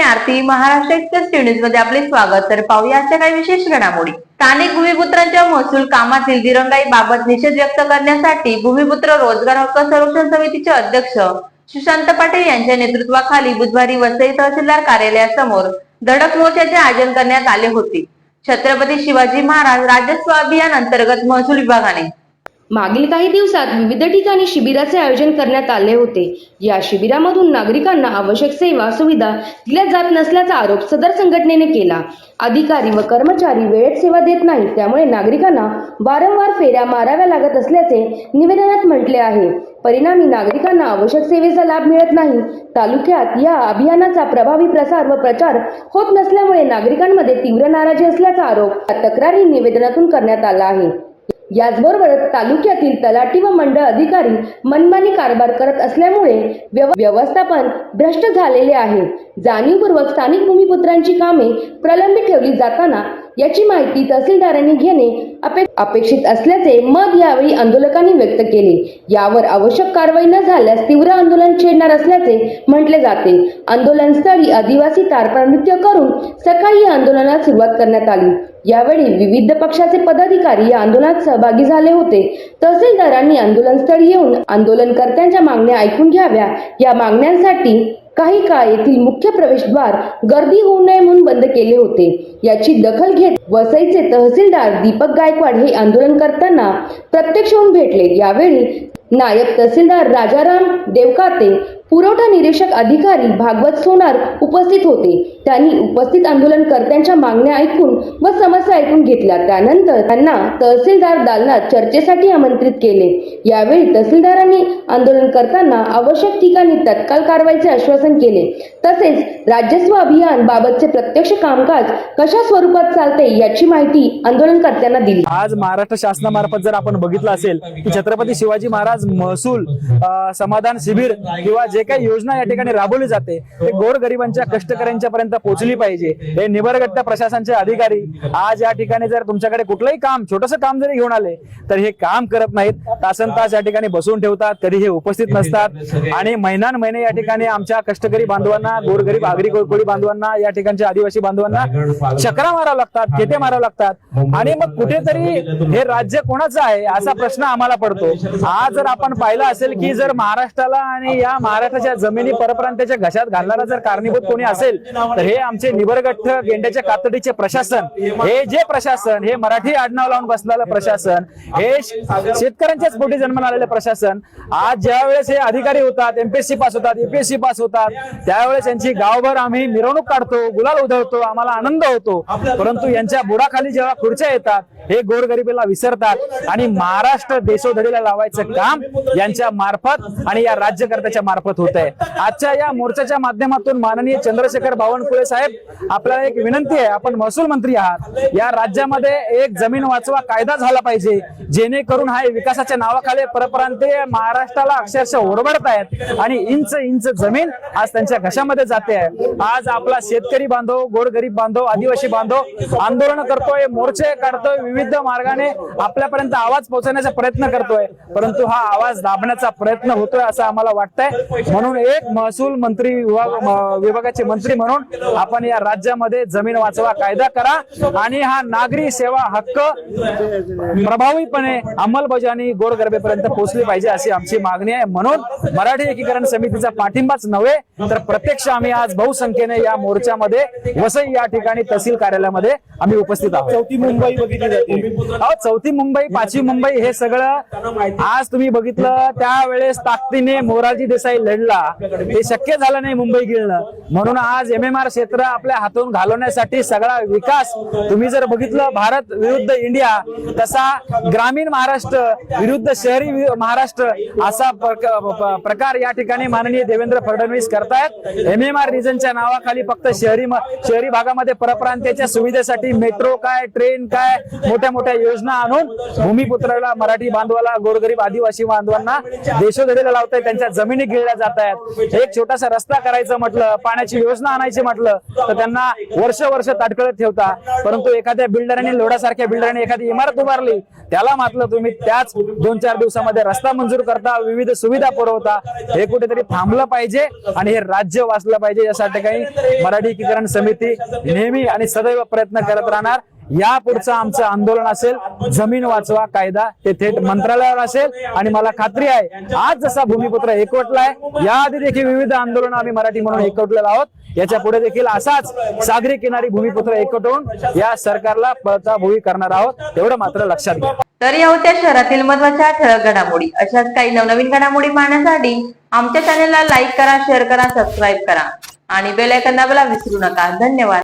आरती. Maharashtra express news मध्ये आपले स्वागत. तर पाहूया आजच्या काही विशेष घडामोडी. स्थानिक भूमिपुत्रांच्या महसूल कामातील दिरंगाई बाबत निषेध व्यक्त करण्यासाठी भूमिपुत्र रोजगार हक्क संरक्षण समितीचे अध्यक्ष सुशांत पाटील यांच्या नेतृत्वाखाली बुधवारी वसई तहसीलदार कार्यालयासमोर धडक मोर्चाचे आयोजन करण्यात आले होते. छत्रपती शिवाजी महाराज राजस्व अभियान अंतर्गत महसूल विभागाने मागील काही दिवसात विविध ठिकाणी शिबिराचे आयोजन करण्यात आले होते. या शिबिरामधून नागरिकांना आवश्यक सेवा सुविधा दिल्या जात नसल्याचा आरोप सदर संघटनेने केला. अधिकारी व कर्मचारी वेळेत सेवा देत नाहीत, त्यामुळे नागरिकांना वारंवार फेऱ्या माराव्या लागत असल्याचे निवेदनात म्हटले आहे. परिणामी नागरिकांना आवश्यक सेवेचा लाभ मिळत नाही. तालुक्यात या अभियानाचा प्रभावी प्रसार व प्रचार होत नसल्यामुळे नागरिकांमध्ये तीव्र नाराजी असल्याचा आरोप या तक्रारी निवेदनातून करण्यात आला आहे. याचबरोबर तालुक्यातील तलाठी व मंडळ अधिकारी मनमानी कारभार करत असल्यामुळे व्यवस्थापन भ्रष्ट झालेले आहे. जाणीवपूर्वक स्थानिक भूमिपुत्रांची कामे प्रलंबित ठेवली जाताना याची माहिती तहसीलदारांनी घेणे अपेक्षित असल्याचे मत यावेळी आंदोलकांनी व्यक्त केले. यावर आवश्यक कारवाई न झाल्यास तीव्र आंदोलन छेडणार असल्याचे म्हटले जाते. आंदोलनस्थळी आदिवासी तारपा नृत्य करून सकाळी या आंदोलनाला सुरुवात करण्यात आली. यावेळी विविध पक्षाचे पदाधिकारी या आंदोलनात सहभागी झाले होते. तहसीलदारांनी आंदोलनस्थळी येऊन आंदोलनकर्त्यांच्या मागण्या ऐकून घ्याव्या. या मागण्यांसाठी काही काळ येथील मुख्य प्रवेशद्वार गर्दी होऊ नये म्हणून बंद केले होते. याची दखल घेत वसईचे तहसीलदार दीपक गायकवाड हे आंदोलन करताना प्रत्यक्ष होऊन भेटले. यावेळी नायब तहसीलदार राजाराम देवकाते, पुरवठा निरीक्षक अधिकारी भागवत सोनार उपस्थित होते. त्यांनी उपस्थित आंदोलनकर्त्यांच्या मागण्या ऐकून व समस्या ऐकून घेतल्या. त्यानंतर त्यांना तहसीलदार दालनात चर्चेसाठी आमंत्रित केले. यावेळी तहसीलदारांनी आंदोलनकर्त्यांना आवश्यक ठिकाणी तत्काळ कारवाईचे आश्वासन केले. तसेच राजस्व अभियान बाबतचे प्रत्यक्ष कामकाज कशा स्वरूपात चालते याची माहिती आंदोलनकर्त्यांना दिली. आज महाराष्ट्र शासनामार्फत जर आपण बघितलं असेल की छत्रपती शिवाजी महाराज महसूल समाधान शिबिर किंवा जे काही योजना या ठिकाणी राबवली जाते ते गोरगरिबांच्या कष्टकऱ्यांच्या पर्यंत पोहोचली पाहिजे. हे निबरगट्टा प्रशासनाचे अधिकारी आज या ठिकाणी जर तुमच्याकडे कुठलंही काम छोटंसं काम जरी घेऊन आले तर हे काम करत नाहीत. तासन तास या ठिकाणी बसून ठेवतात, कधी हे उपस्थित नसतात आणि महिने या ठिकाणी आमच्या कष्टकरी बांधवांना, गोरगरीब आगरी कोळी बांधवांना, या ठिकाणच्या आदिवासी बांधवांना चक्रा मारावं लागतात, खेटे मारावं लागतात. आणि मग कुठेतरी हे राज्य कोणाचं आहे असा प्रश्न आम्हाला पडतो. आज जर आपण पाहिलं असेल की जर महाराष्ट्राला आणि या महाराष्ट्राच्या जमिनी परप्रांताच्या घशात घालणारा जर कारणीभूत कोणी असेल तर हे आमचे निबरगठ्ठ गेंड्याच्या कातडीचे प्रशासन. हे जे प्रशासन, हे मराठी आडनाव लावून बसलेलं प्रशासन, हे शेतकऱ्यांच्याच पोटी जन्माला आलेलं प्रशासन. आज ज्या वेळेस हे अधिकारी होतात, एमपीएससी पास होतात, यूपीएससी पास होतात, त्यावेळेस यांची गावभर आम्ही मिरवणूक काढतो, गुलाल उधळतो, आम्हाला आनंद होतो. परंतु यांच्या बुडाखाली जेव्हा खुर्च्या येतात हे गोरगरिबीला विसरतात आणि महाराष्ट्र देशोधडीला लावायचं काम यांच्या मार्फत आणि या राज्यकर्त्याच्या मार्फत होत आहे. आजच्या या मोर्चाच्या माध्यमातून माननीय चंद्रशेखर बावनकुळे साहेब, आपल्याला एक विनंती आहे, आपण महसूल मंत्री आहात, या राज्यामध्ये एक जमीन वाचवा कायदा झाला पाहिजे जेणेकरून हा विकासाच्या नावाखाली परप्रांतीय महाराष्ट्राला अक्षरशः ओरबडत आहेत आणि इंच इंच जमीन आज त्यांच्या घशामध्ये जाते आहे. आज आपला शेतकरी बांधव, गोरगरीब बांधव, आदिवासी बांधव आंदोलन करतोय, मोर्चे काढतोय, विविध मार्गाने आपल्यापर्यंत आवाज पोहोचवण्याचा प्रयत्न करतोय, परंतु हा आवाज दाबण्याचा प्रयत्न होतोय असं आम्हाला वाटतंय. म्हणून एक महसूल मंत्री विभागाचे मंत्री म्हणून आपण या राज्यामध्ये जमीन वाचवा कायदा करा आणि हा नागरी सेवा हक्क प्रभावीपणे अंमलबजावणी गोरगरिबांपर्यंत पोहोचली पाहिजे अशी आमची मागणी आहे. म्हणून मराठी एकीकरण समितीचा पाठिंबाच नव्हे तर प्रत्यक्ष आम्ही आज बहुसंख्येने या मोर्चामध्ये वसई या ठिकाणी तहसील कार्यालयामध्ये आम्ही उपस्थित आहोत. चौथी मुंबई बघितली जाते, चौथी मुंबई, पाचवी मुंबई हे सगळं आज तुम्ही बघितलं. त्यावेळेस ताकदीने मोरारजी देसाई लढला, ते शक्य झालं नाही मुंबई गिळणं. म्हणून आज MMR क्षेत्र आपल्या हातून घालवण्यासाठी सगळा विकास तुम्ही जर बघितलं, भारत विरुद्ध इंडिया तसा ग्रामीण महाराष्ट्र विरुद्ध शहरी महाराष्ट्र असा प्रकार या ठिकाणी माननीय देवेंद्र फडणवीस करतायत. MMR रिजनच्या नावाखाली फक्त शहरी भागामध्ये परप्रांतीच्या सुविधेसाठी मेट्रो काय, ट्रेन काय, मोठ्या मोठ्या योजना आणून भूमिपुत्राला, मराठी बांधवाला, गोरगरीब आदिवासी बांधवांना देशोधडीला लावतायत, त्यांच्या जमिनी गिळल्या जात आहेत. एक छोटासा रस्ता करायचं म्हटलं, पाण्याची योजना आणायची म्हटलं तर त्यांना वर्ष ताटकळत ठेवता. परंतु एखाद्या बिल्डरने, लोढासारख्या बिल्डरने एखादी इमारत उभारली त्याला मात्र तुम्ही त्याच 2-4 दिवसामध्ये रस्ता मंजूर करता, विविध सुविधा पुरवता. हे कुठेतरी थांबलं पाहिजे आणि हे राज्य वाचलं पाहिजे. यासाठी काही मराठी एकीकरण समिती नेहमी आणि सदैव प्रयत्न करत राहणार. या पुढचं आमचं आंदोलन असेल जमीन वाचवा कायदा, ते थेट मंत्रालयावर असेल. आणि मला खात्री आहे आज जसा भूमिपुत्र एकवटलाय, याआधी देखील विविध आंदोलन आम्ही मराठी म्हणून एकवटलेलो आहोत. याच्या पुढे देखील असाच सागरी किनारी भूमिपुत्र एकवटून या सरकारला पळताभुई करणार आहोत, एवढं मात्र लक्षात घ्या. तर या होत्या शहरातील महत्त्वाच्या ठळक घडामोडी. अशाच काही नवनवीन घडामोडी पाहण्यासाठी आमच्या चॅनलला लाईक करा, शेअर करा, सबस्क्राईब करा आणि बेल आयकॉन दाबायला विसरू नका. धन्यवाद.